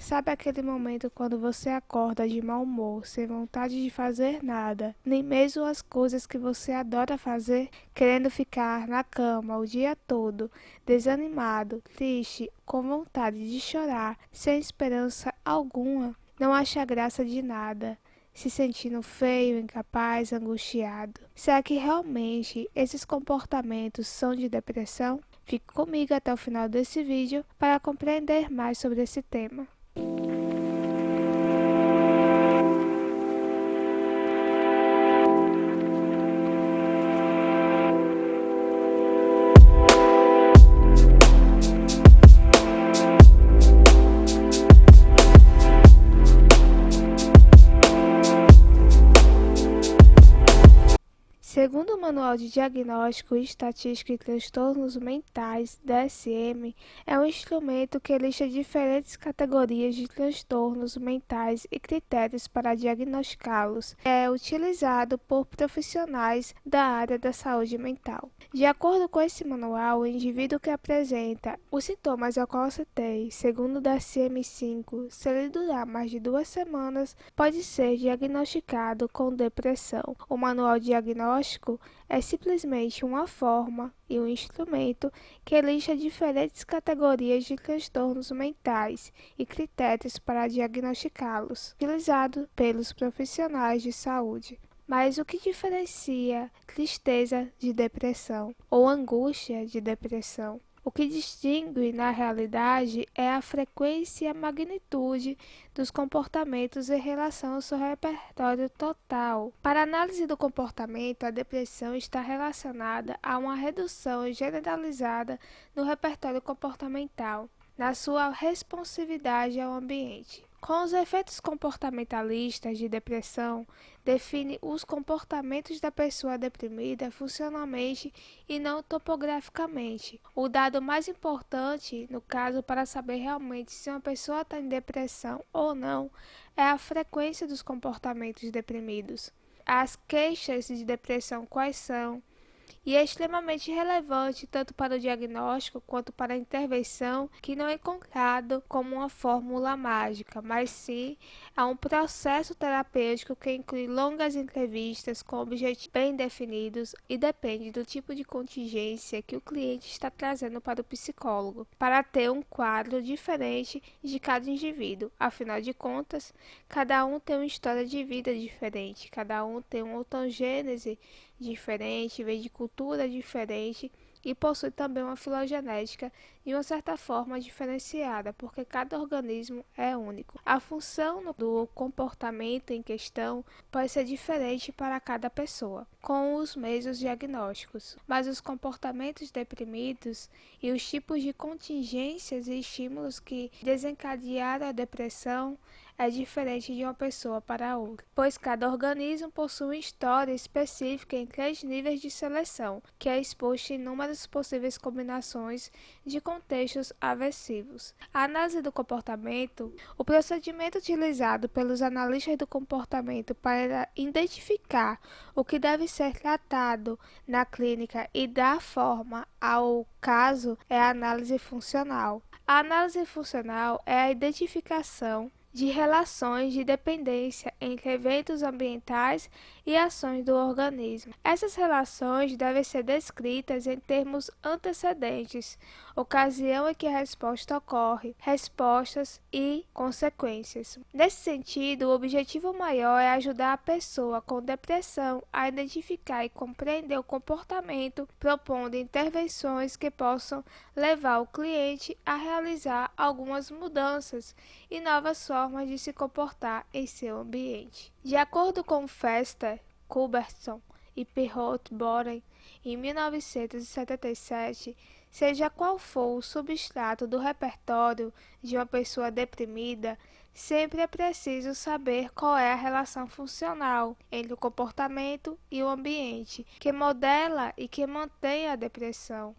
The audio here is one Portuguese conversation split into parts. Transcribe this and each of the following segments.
Sabe aquele momento quando você acorda de mau humor, sem vontade de fazer nada, nem mesmo as coisas que você adora fazer, querendo ficar na cama o dia todo, desanimado, triste, com vontade de chorar, sem esperança alguma, não acha graça de nada, se sentindo feio, incapaz, angustiado? Será que realmente esses comportamentos são de depressão? Fique comigo até o final desse vídeo para compreender mais sobre esse tema. Segundo o Manual de Diagnóstico, Estatística e Transtornos Mentais, DSM, é um instrumento que lista diferentes categorias de transtornos mentais e critérios para diagnosticá-los. É utilizado por profissionais da área da saúde mental. De acordo com esse manual, o indivíduo que apresenta os sintomas ao qual citei, segundo o DSM-5, se ele durar mais de 2 semanas, pode ser diagnosticado com depressão. O manual diagnóstico é simplesmente uma forma e um instrumento que lista diferentes categorias de transtornos mentais e critérios para diagnosticá-los, utilizado pelos profissionais de saúde. Mas o que diferencia tristeza de depressão ou angústia de depressão? O que distingue, na realidade, é a frequência e a magnitude dos comportamentos em relação ao seu repertório total. Para a análise do comportamento, a depressão está relacionada a uma redução generalizada no repertório comportamental, na sua responsividade ao ambiente. Com os efeitos comportamentalistas de depressão, define os comportamentos da pessoa deprimida funcionalmente e não topograficamente. O dado mais importante, no caso, para saber realmente se uma pessoa está em depressão ou não, é a frequência dos comportamentos deprimidos. As queixas de depressão quais são? E é extremamente relevante tanto para o diagnóstico quanto para a intervenção, que não é encontrado como uma fórmula mágica, mas sim é um processo terapêutico que inclui longas entrevistas com objetivos bem definidos e depende do tipo de contingência que o cliente está trazendo para o psicólogo, para ter um quadro diferente de cada indivíduo. Afinal de contas, cada um tem uma história de vida diferente, cada um tem uma ontogênese diferente, vem de cultura diferente e possui também uma filogenética de uma certa forma diferenciada, porque cada organismo é único. A função do comportamento em questão pode ser diferente para cada pessoa, com os mesmos diagnósticos, mas os comportamentos deprimidos e os tipos de contingências e estímulos que desencadearam a depressão é diferente de uma pessoa para outra, pois cada organismo possui uma história específica em 3 níveis de seleção, que é exposta em inúmeras possíveis combinações de contextos aversivos. A análise do comportamento, o procedimento utilizado pelos analistas do comportamento para identificar o que deve ser tratado na clínica e dar forma ao caso, é a análise funcional. A análise funcional é a identificação de relações de dependência entre eventos ambientais e ações do organismo. Essas relações devem ser descritas em termos antecedentes, ocasião em que a resposta ocorre, respostas e consequências. Nesse sentido, o objetivo maior é ajudar a pessoa com depressão a identificar e compreender o comportamento, propondo intervenções que possam levar o cliente a realizar algumas mudanças e novas formas de se comportar em seu ambiente. De acordo com Fester, Culbertson e Pirrot-Boren, em 1977, seja qual for o substrato do repertório de uma pessoa deprimida, sempre é preciso saber qual é a relação funcional entre o comportamento e o ambiente, que modela e que mantém a depressão.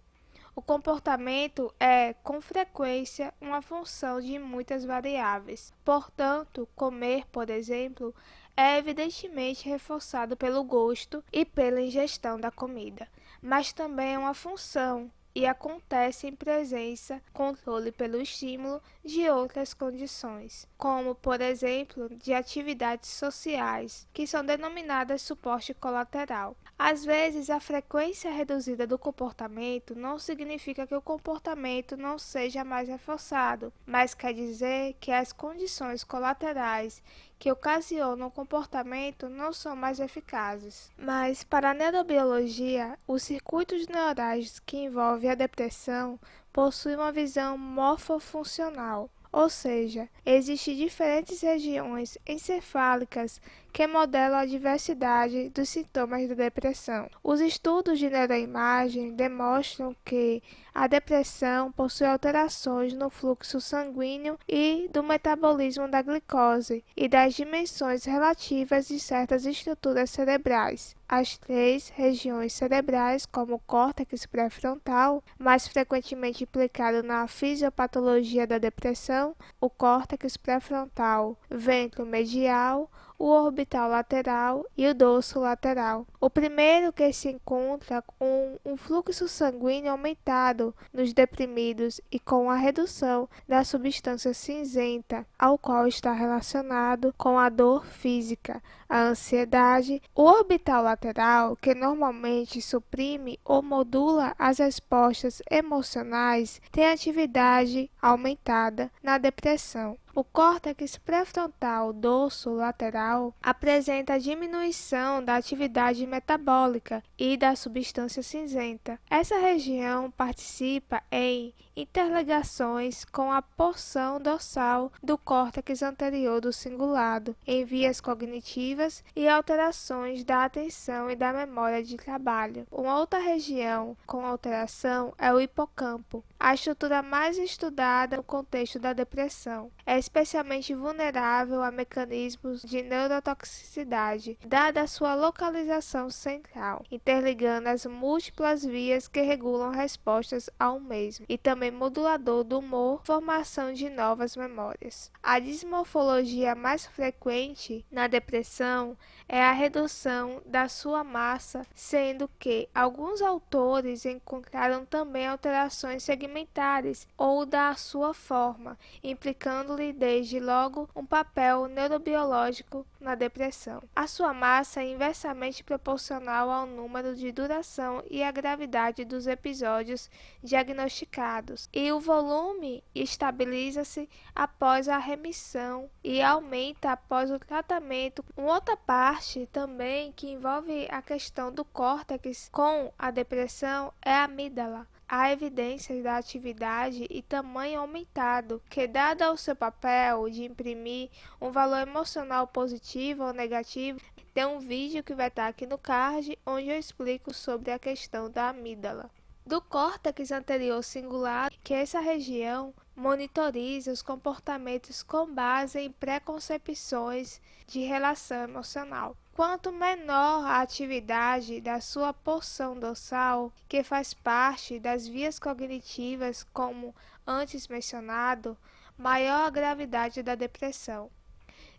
O comportamento é, com frequência, uma função de muitas variáveis. Portanto, comer, por exemplo, é evidentemente reforçado pelo gosto e pela ingestão da comida, mas também é uma função e acontece em presença, controle pelo estímulo de outras condições, como, por exemplo, de atividades sociais, que são denominadas suporte colateral. Às vezes, a frequência reduzida do comportamento não significa que o comportamento não seja mais reforçado, mas quer dizer que as condições colaterais que ocasionam o comportamento não são mais eficazes. Mas, para a neurobiologia, os circuitos neurais que envolvem a depressão possuem uma visão morfofuncional, ou seja, existem diferentes regiões encefálicas que modelam a diversidade dos sintomas da depressão. Os estudos de neuroimagem demonstram que a depressão possui alterações no fluxo sanguíneo e do metabolismo da glicose e das dimensões relativas de certas estruturas cerebrais. As três regiões cerebrais, como o córtex pré-frontal, mais frequentemente implicado na fisiopatologia da depressão, o córtex pré-frontal ventromedial, o orbital lateral e o dorso lateral. O primeiro que se encontra com um fluxo sanguíneo aumentado nos deprimidos e com a redução da substância cinzenta, ao qual está relacionado com a dor física, a ansiedade. O orbital lateral, que normalmente suprime ou modula as respostas emocionais, tem atividade aumentada na depressão. O córtex pré-frontal dorso lateral apresenta diminuição da atividade metabólica e da substância cinzenta. Essa região participa em interligações com a porção dorsal do córtex anterior do cingulado, em vias cognitivas e alterações da atenção e da memória de trabalho. Uma outra região com alteração é o hipocampo, a estrutura mais estudada no contexto da depressão. É especialmente vulnerável a mecanismos de neurotoxicidade, dada a sua localização central, interligando as múltiplas vias que regulam respostas ao mesmo, e também modulador do humor, formação de novas memórias. A dismorfologia mais frequente na depressão é a redução da sua massa, sendo que alguns autores encontraram também alterações segmentares ou da sua forma, implicando-lhe desde logo um papel neurobiológico na depressão. A sua massa é inversamente proporcional ao número de duração e à gravidade dos episódios diagnosticados, e o volume estabiliza-se após a remissão e aumenta após o tratamento. Uma outra parte também que envolve a questão do córtex com a depressão é a amígdala. Há evidências da atividade e tamanho aumentado, que, dado ao seu papel de imprimir um valor emocional positivo ou negativo, tem um vídeo que vai estar aqui no card, onde eu explico sobre a questão da amígdala. Do córtex anterior cingulado, que essa região monitoriza os comportamentos com base em preconcepções de relação emocional. Quanto menor a atividade da sua porção dorsal, que faz parte das vias cognitivas, como antes mencionado, maior a gravidade da depressão.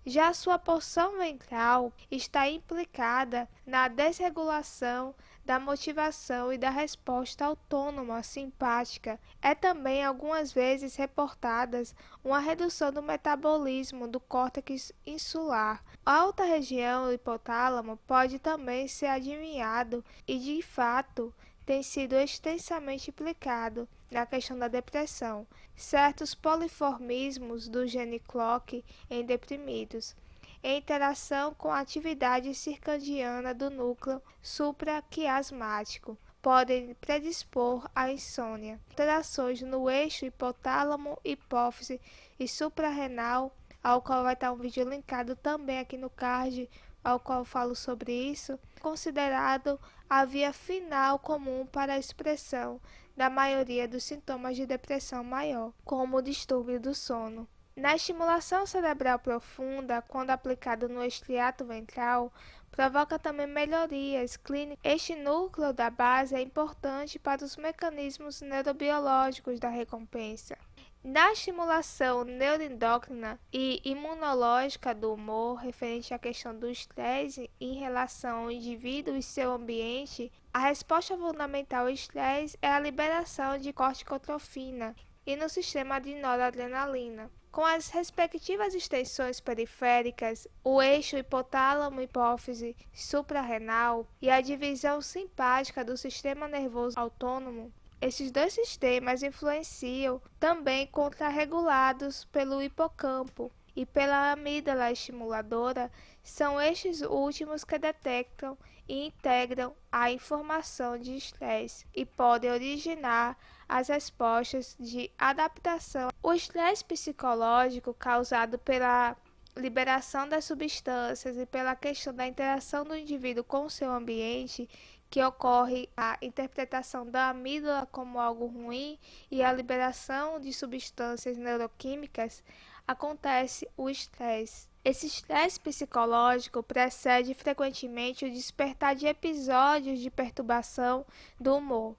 Já a sua porção ventral está implicada na desregulação da motivação e da resposta autônoma simpática. É também algumas vezes reportadas uma redução do metabolismo do córtex insular. A alta região do hipotálamo pode também ser adivinhado e, de fato, tem sido extensamente implicado na questão da depressão, certos poliformismos do gene clock em deprimidos, em interação com a atividade circadiana do núcleo supraquiasmático, podem predispor à insônia. Alterações no eixo hipotálamo-hipófise e suprarrenal, ao qual vai estar um vídeo linkado também aqui no card, ao qual falo sobre isso, considerado a via final comum para a expressão da maioria dos sintomas de depressão maior, como o distúrbio do sono. Na estimulação cerebral profunda, quando aplicada no estriato ventral, provoca também melhorias clínicas. Este núcleo da base é importante para os mecanismos neurobiológicos da recompensa. Na estimulação neuroendócrina e imunológica do humor, referente à questão do estresse em relação ao indivíduo e seu ambiente, a resposta fundamental ao estresse é a liberação de corticotrofina e no sistema de noradrenalina. Com as respectivas extensões periféricas, o eixo hipotálamo-hipófise suprarrenal e a divisão simpática do sistema nervoso autônomo, esses dois sistemas influenciam também contrarregulados pelo hipocampo e pela amígdala estimuladora, são estes últimos que detectam e integram a informação de estresse e podem originar as respostas de adaptação. O estresse psicológico causado pela liberação das substâncias e pela questão da interação do indivíduo com o seu ambiente, que ocorre a interpretação da amígdala como algo ruim e a liberação de substâncias neuroquímicas, acontece o estresse. Esse estresse psicológico precede frequentemente o despertar de episódios de perturbação do humor,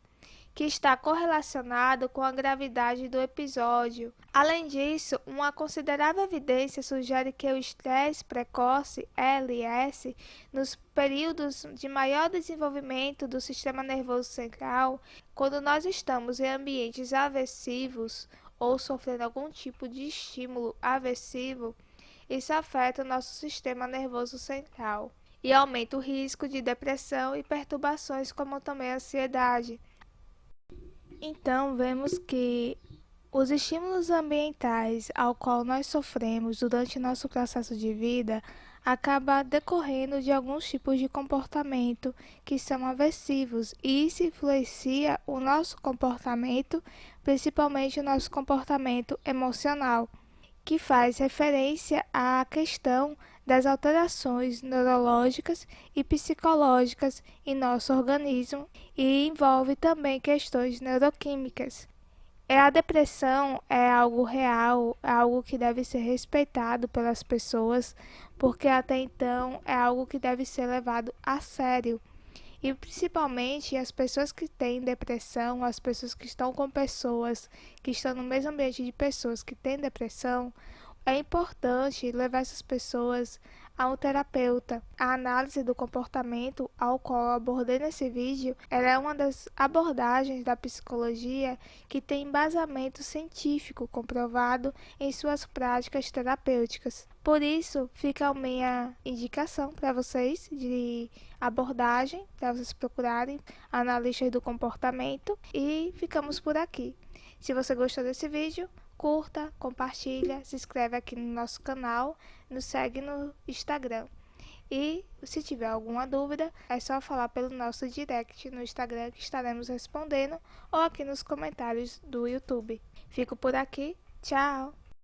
que está correlacionado com a gravidade do episódio. Além disso, uma considerável evidência sugere que o estresse precoce, LS, nos períodos de maior desenvolvimento do sistema nervoso central, quando nós estamos em ambientes aversivos ou sofrendo algum tipo de estímulo aversivo, isso afeta o nosso sistema nervoso central e aumenta o risco de depressão e perturbações como também a ansiedade. Então, vemos que os estímulos ambientais ao qual nós sofremos durante nosso processo de vida acaba decorrendo de alguns tipos de comportamento que são aversivos e isso influencia o nosso comportamento, principalmente o nosso comportamento emocional, que faz referência à questão das alterações neurológicas e psicológicas em nosso organismo e envolve também questões neuroquímicas. A depressão é algo real, é algo que deve ser respeitado pelas pessoas, porque até então é algo que deve ser levado a sério. E principalmente as pessoas que têm depressão, as pessoas que estão com pessoas que estão no mesmo ambiente de pessoas que têm depressão, é importante levar essas pessoas a um terapeuta. A análise do comportamento, ao qual eu abordei nesse vídeo, ela é uma das abordagens da psicologia que tem embasamento científico comprovado em suas práticas terapêuticas. Por isso, fica a minha indicação para vocês de abordagem, para vocês procurarem analistas do comportamento e ficamos por aqui. Se você gostou desse vídeo, curta, compartilha, se inscreve aqui no nosso canal, nos segue no Instagram. E se tiver alguma dúvida, é só falar pelo nosso direct no Instagram que estaremos respondendo ou aqui nos comentários do YouTube. Fico por aqui, tchau!